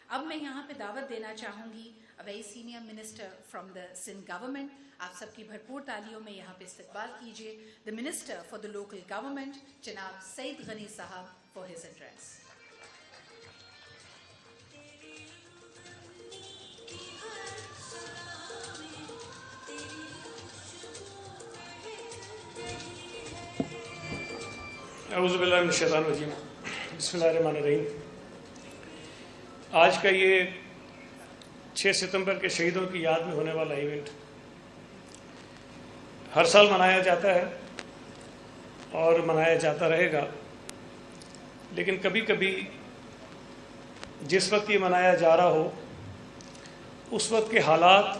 اب میں یہاں پہ دعوت دینا چاہوں گی very senior minister from the Sindh government. آپ سب کی بھرپور تالیوں میں یہاں پہ استقبال کیجیے the minister for the local government جناب سعید غنی صاحب فار ہز ایڈریس. اعوذ باللہ من الشیطان الرجیم. بسم اللہ الرحمن الرحیم. آج کا یہ 6 ستمبر کے شہیدوں کی یاد میں ہونے والا ایونٹ ہر سال منایا جاتا ہے اور منایا جاتا رہے گا، لیکن کبھی کبھی جس وقت یہ منایا جا رہا ہو اس وقت کے حالات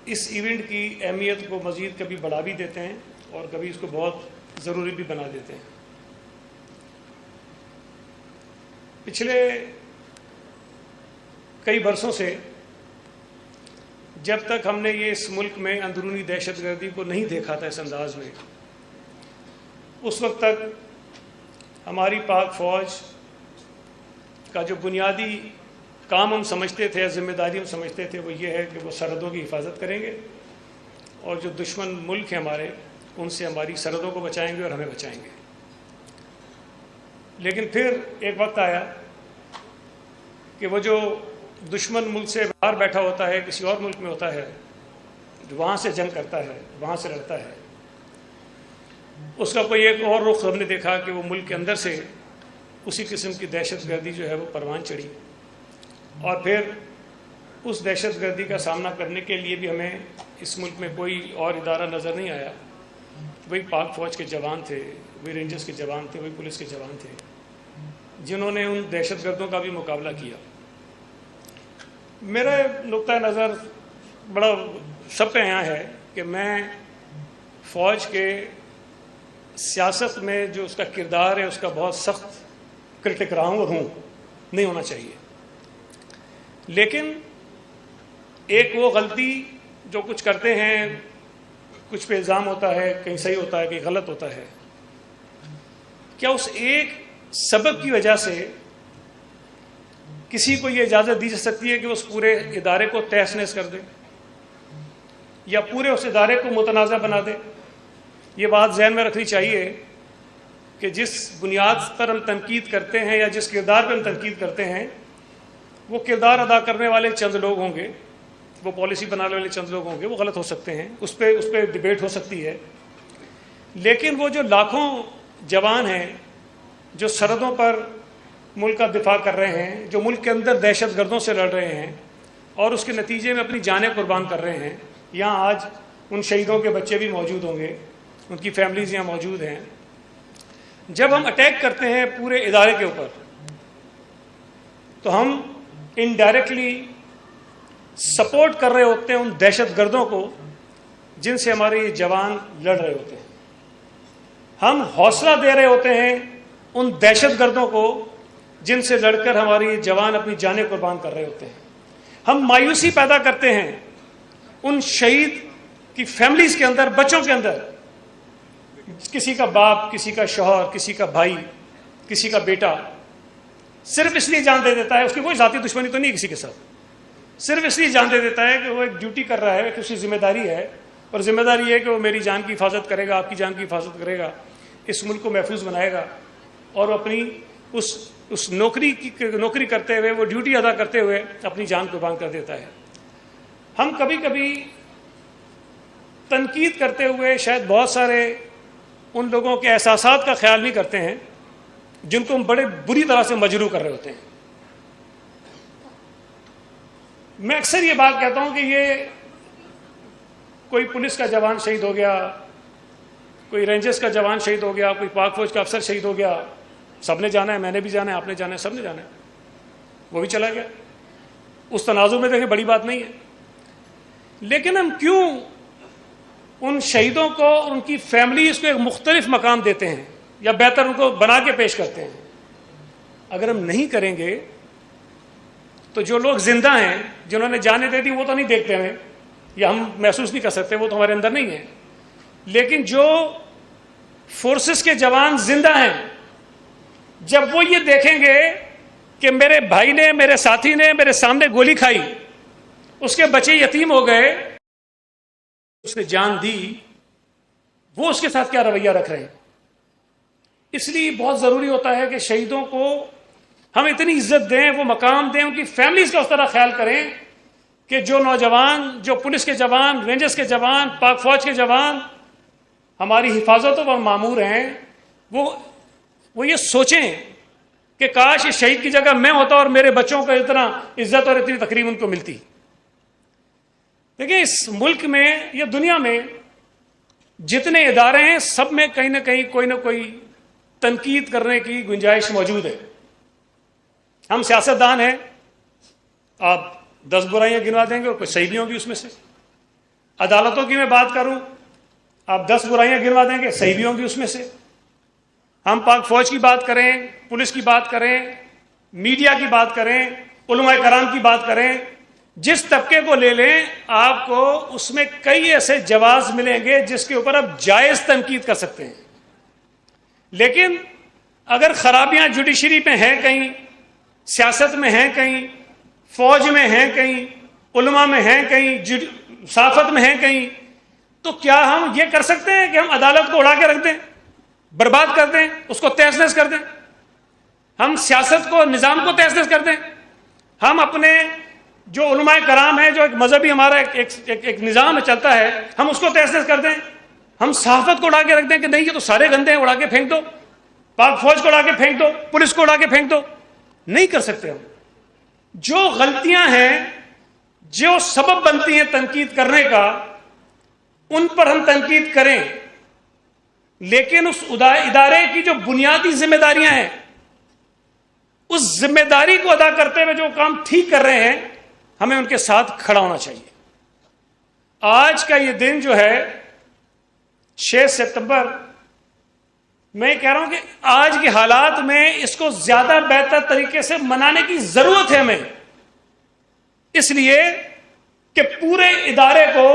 اس ایونٹ کی اہمیت کو مزید کبھی بڑھا بھی دیتے ہیں اور کبھی اس کو بہت ضروری بھی بنا دیتے ہیں. پچھلے کئی برسوں سے جب تک ہم نے یہ اس ملک میں اندرونی دہشت گردی کو نہیں دیکھا تھا اس انداز میں، اس وقت تک ہماری پاک فوج کا جو بنیادی کام ہم سمجھتے تھے، ذمہ داری ہم سمجھتے تھے، وہ یہ ہے کہ وہ سرحدوں کی حفاظت کریں گے اور جو دشمن ملک ہیں ہمارے ان سے ہماری سرحدوں کو بچائیں گے اور ہمیں بچائیں گے. لیکن پھر ایک وقت آیا کہ وہ جو دشمن ملک سے باہر بیٹھا ہوتا ہے، کسی اور ملک میں ہوتا ہے، وہاں سے جنگ کرتا ہے، وہاں سے لڑتا ہے، اس کا کوئی ایک اور رخ ہم نے دیکھا کہ وہ ملک کے اندر سے اسی قسم کی دہشت گردی جو ہے وہ پروان چڑھی. اور پھر اس دہشت گردی کا سامنا کرنے کے لیے بھی ہمیں اس ملک میں کوئی اور ادارہ نظر نہیں آیا. وہی پاک فوج کے جوان تھے، وہی رینجرز کے جوان تھے، وہی پولیس کے جوان تھے جنہوں نے ان دہشت گردوں کا بھی مقابلہ کیا. میرا نقطۂ نظر بڑا سب پہ یہاں ہے کہ میں فوج کے سیاست میں جو اس کا کردار ہے اس کا بہت سخت کرٹک رہا ہوں اور ہوں. نہیں ہونا چاہیے، لیکن ایک وہ غلطی جو کچھ کرتے ہیں، کچھ پہ الزام ہوتا ہے، کہیں صحیح ہوتا ہے، کہیں غلط ہوتا ہے، کیا اس ایک سبب کی وجہ سے کسی کو یہ اجازت دی جا سکتی ہے کہ وہ اس پورے ادارے کو تہس نہس کر دے یا پورے اس ادارے کو متنازع بنا دے؟ یہ بات ذہن میں رکھنی چاہیے کہ جس بنیاد پر ہم تنقید کرتے ہیں یا جس کردار پر ہم تنقید کرتے ہیں، وہ کردار ادا کرنے والے چند لوگ ہوں گے، وہ پالیسی بنانے والے چند لوگ ہوں گے، وہ غلط ہو سکتے ہیں، اس پہ ڈیبیٹ ہو سکتی ہے. لیکن وہ جو لاکھوں جوان ہیں جو سرحدوں پر ملک کا دفاع کر رہے ہیں، جو ملک کے اندر دہشت گردوں سے لڑ رہے ہیں اور اس کے نتیجے میں اپنی جانیں قربان کر رہے ہیں، یہاں آج ان شہیدوں کے بچے بھی موجود ہوں گے، ان کی فیملیز یہاں موجود ہیں. جب ہم اٹیک کرتے ہیں پورے ادارے کے اوپر تو ہم انڈائریکٹلی سپورٹ کر رہے ہوتے ہیں ان دہشت گردوں کو جن سے ہمارے یہ جوان لڑ رہے ہوتے ہیں. ہم حوصلہ دے رہے ہوتے ہیں ان دہشت گردوں کو جن سے لڑ کر ہمارے یہ جوان اپنی جانیں قربان کر رہے ہوتے ہیں. ہم مایوسی پیدا کرتے ہیں ان شہید کی فیملیز کے اندر، بچوں کے اندر. کسی کا باپ، کسی کا شوہر، کسی کا بھائی، کسی کا بیٹا صرف اس لیے جان دے دیتا ہے، اس کی کوئی ذاتی دشمنی تو نہیں کسی کے ساتھ، صرف اس لیے جان دے دیتا ہے کہ وہ ایک ڈیوٹی کر رہا ہے، کہ اس کی ذمہ داری ہے، اور ذمہ داری ہے کہ وہ میری جان کی حفاظت کرے گا، آپ کی جان کی حفاظت کرے گا، اس ملک کو محفوظ بنائے گا، اور وہ اپنی اس نوکری کرتے ہوئے، وہ ڈیوٹی ادا کرتے ہوئے اپنی جان قربان کر دیتا ہے. ہم کبھی کبھی تنقید کرتے ہوئے شاید بہت سارے ان لوگوں کے احساسات کا خیال نہیں کرتے ہیں جن کو ہم بڑے بری طرح سے مجروح کر رہے ہوتے ہیں. میں اکثر یہ بات کہتا ہوں کہ یہ کوئی پولیس کا جوان شہید ہو گیا، کوئی رینجرز کا جوان شہید ہو گیا، کوئی پاک فوج کا افسر شہید ہو گیا، سب نے جانا ہے، میں نے بھی جانا ہے، آپ نے جانا ہے، سب نے جانا ہے، وہ بھی چلا گیا، اس تناظر میں دیکھیں بڑی بات نہیں ہے. لیکن ہم کیوں ان شہیدوں کو اور ان کی فیملیز کو ایک مختلف مقام دیتے ہیں یا بہتر ان کو بنا کے پیش کرتے ہیں؟ اگر ہم نہیں کریں گے تو جو لوگ زندہ ہیں، جنہوں نے جانیں دے دی، وہ تو نہیں دیکھتے ہمیں یا ہم محسوس نہیں کر سکتے، وہ تو ہمارے اندر نہیں ہے. لیکن جو فورسز کے جوان زندہ ہیں، جب وہ یہ دیکھیں گے کہ میرے بھائی نے, میرے ساتھی نے میرے سامنے گولی کھائی, اس کے بچے یتیم ہو گئے, اس نے جان دی, وہ اس کے ساتھ کیا رویہ رکھ رہے ہیں. اس لیے بہت ضروری ہوتا ہے کہ شہیدوں کو ہم اتنی عزت دیں, وہ مقام دیں, ان کی فیملیز کا اس طرح خیال کریں کہ جو نوجوان, جو پولیس کے جوان, رینجرز کے جوان, پاک فوج کے جوان ہماری حفاظتوں پر مامور ہیں, وہ یہ سوچیں کہ کاش اس شہید کی جگہ میں ہوتا اور میرے بچوں کو اتنا عزت اور اتنی تکریم ان کو ملتی. دیکھیں, اس ملک میں یا دنیا میں جتنے ادارے ہیں سب میں کہیں نہ کہیں کوئی نہ کوئی تنقید کرنے کی گنجائش موجود ہے. ہم سیاستدان ہیں, آپ 10 برائیاں گنوا دیں گے اور کوئی صحیح بھی ہوگی اس میں سے. عدالتوں کی میں بات کروں, آپ 10 برائیاں گنوا دیں گے, صحیح بھی ہوں گی اس میں سے. ہم پاک فوج کی بات کریں, پولیس کی بات کریں, میڈیا کی بات کریں, علماء کرام کی بات کریں, جس طبقے کو لے لیں آپ کو اس میں کئی ایسے جواز ملیں گے جس کے اوپر آپ جائز تنقید کر سکتے ہیں. لیکن اگر خرابیاں جوڈیشری میں ہیں, کہیں سیاست میں ہیں, کہیں فوج میں ہیں, کہیں علماء میں ہیں, کہیں صحافت میں ہیں کہیں, تو کیا ہم یہ کر سکتے ہیں کہ ہم عدالت کو اڑا کے رکھ دیں, برباد کر دیں, اس کو تہس نہس کر دیں, ہم سیاست کو, نظام کو تہس نہس کر دیں, ہم اپنے جو علماء کرام ہیں, جو ایک مذہبی ہمارا ایک نظام چلتا ہے, ہم اس کو تہس نہس کر دیں, ہم صحافت کو اڑا کے رکھ دیں کہ نہیں یہ تو سارے گندے ہیں, اڑا کے پھینک دو, پاک فوج کو اڑا کے پھینک دو, پولیس کو اڑا کے پھینک دو. نہیں کر سکتے ہم. جو غلطیاں ہیں, جو سبب بنتی ہیں تنقید کرنے کا, ان پر ہم تنقید کریں, لیکن اس ادارے کی جو بنیادی ذمہ داریاں ہیں اس ذمہ داری کو ادا کرتے ہوئے جو کام ٹھیک کر رہے ہیں ہمیں ان کے ساتھ کھڑا ہونا چاہیے. آج کا یہ دن جو ہے 6 ستمبر, میں کہہ رہا ہوں کہ آج کے حالات میں اس کو زیادہ بہتر طریقے سے منانے کی ضرورت ہے ہمیں, اس لیے کہ پورے ادارے کو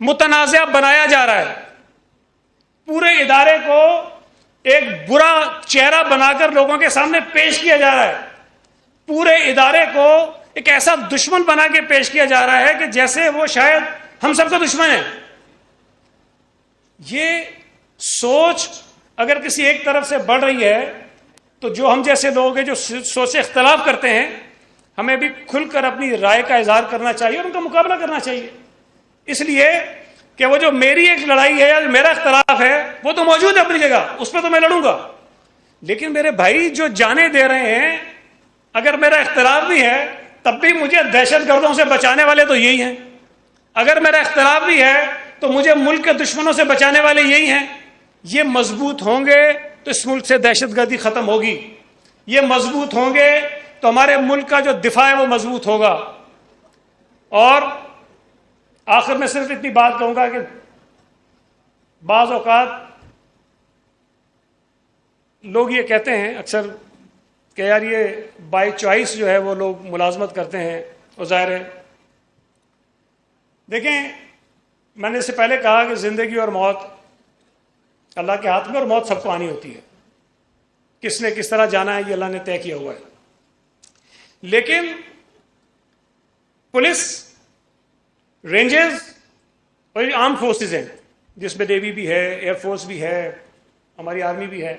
متنازع بنایا جا رہا ہے, پورے ادارے کو ایک برا چہرہ بنا کر لوگوں کے سامنے پیش کیا جا رہا ہے, پورے ادارے کو ایک ایسا دشمن بنا کے پیش کیا جا رہا ہے کہ جیسے وہ شاید ہم سب کا دشمن ہے. یہ سوچ اگر کسی ایک طرف سے بڑھ رہی ہے تو جو ہم جیسے لوگ ہیں جو سوچ سے اختلاف کرتے ہیں, ہمیں بھی کھل کر اپنی رائے کا اظہار کرنا چاہیے اور ان کا مقابلہ کرنا چاہیے. اس لیے کہ وہ جو میری ایک لڑائی ہے یا جو میرا اختلاف ہے وہ تو موجود ہے اپنی جگہ, اس پہ تو میں لڑوں گا, لیکن میرے بھائی جو جانیں دے رہے ہیں, اگر میرا اختلاف بھی ہے تب بھی مجھے دہشت گردوں سے بچانے والے تو یہی ہیں, اگر میرا اختلاف بھی ہے تو مجھے ملک کے دشمنوں سے بچانے والے یہی ہیں. یہ مضبوط ہوں گے تو اس ملک سے دہشت گردی ختم ہوگی, یہ مضبوط ہوں گے تو ہمارے ملک کا جو دفاع ہے وہ مضبوط ہوگا. اور آخر میں صرف اتنی بات کہوں گا کہ بعض اوقات لوگ یہ کہتے ہیں اکثر کہ یار یہ بائی چوائس جو ہے وہ لوگ ملازمت کرتے ہیں, اور ظاہر ہے دیکھیں میں نے اس سے پہلے کہا کہ زندگی اور موت اللہ کے ہاتھ میں, اور موت سب کو آنی ہوتی ہے, کس نے کس طرح جانا ہے یہ اللہ نے طے کیا ہوا ہے. لیکن پولیس, رینجرز اور آرم فورسز ہیں جس میں نیوی بھی ہے, ایئر فورس بھی ہے, ہماری آرمی بھی ہے,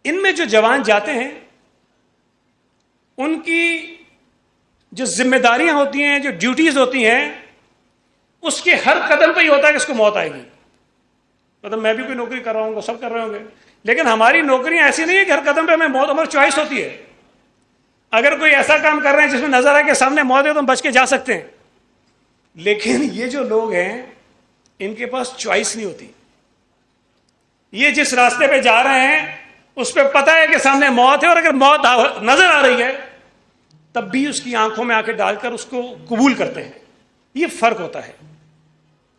ان میں جو جوان جاتے ہیں ان کی جو ذمہ داریاں ہوتی ہیں, جو ڈیوٹیز ہوتی ہیں, اس کے ہر قدم پہ یہ ہوتا ہے کہ اس کو موت آئے گی. مطلب میں بھی کوئی نوکری کر رہا ہوں گا, سب کر رہے ہوں گے, لیکن ہماری نوکریاں ایسی نہیں ہے کہ ہر قدم پہ ہمیں موت, ہماری چوائس ہوتی ہے. اگر کوئی ایسا کام کر رہے ہیں جس میں نظر آئے کہ سامنے موت ہے تو ہم بچ کے جا سکتے ہیں, لیکن یہ جو لوگ ہیں ان کے پاس چوائس نہیں ہوتی. یہ جس راستے پہ جا رہے ہیں اس پہ پتہ ہے کہ سامنے موت ہے, اور اگر موت نظر آ رہی ہے تب بھی اس کی آنکھوں میں آنکھیں ڈال کر اس کو قبول کرتے ہیں. یہ فرق ہوتا ہے.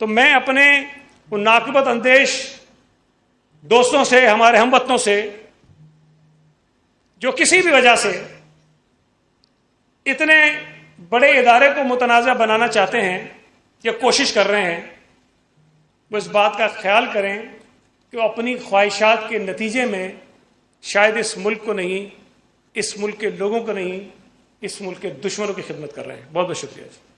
تو میں اپنے ان ناقبت اندیش دوستوں سے, ہمارے ہم وطنوں سے جو کسی بھی وجہ سے اتنے بڑے ادارے کو متنازع بنانا چاہتے ہیں یا کوشش کر رہے ہیں, وہ اس بات کا خیال کریں کہ وہ اپنی خواہشات کے نتیجے میں شاید اس ملک کو نہیں اس ملک کے لوگوں کو نہیں، اس ملک کے دشمنوں کی خدمت کر رہے ہیں. بہت بہت شکریہ.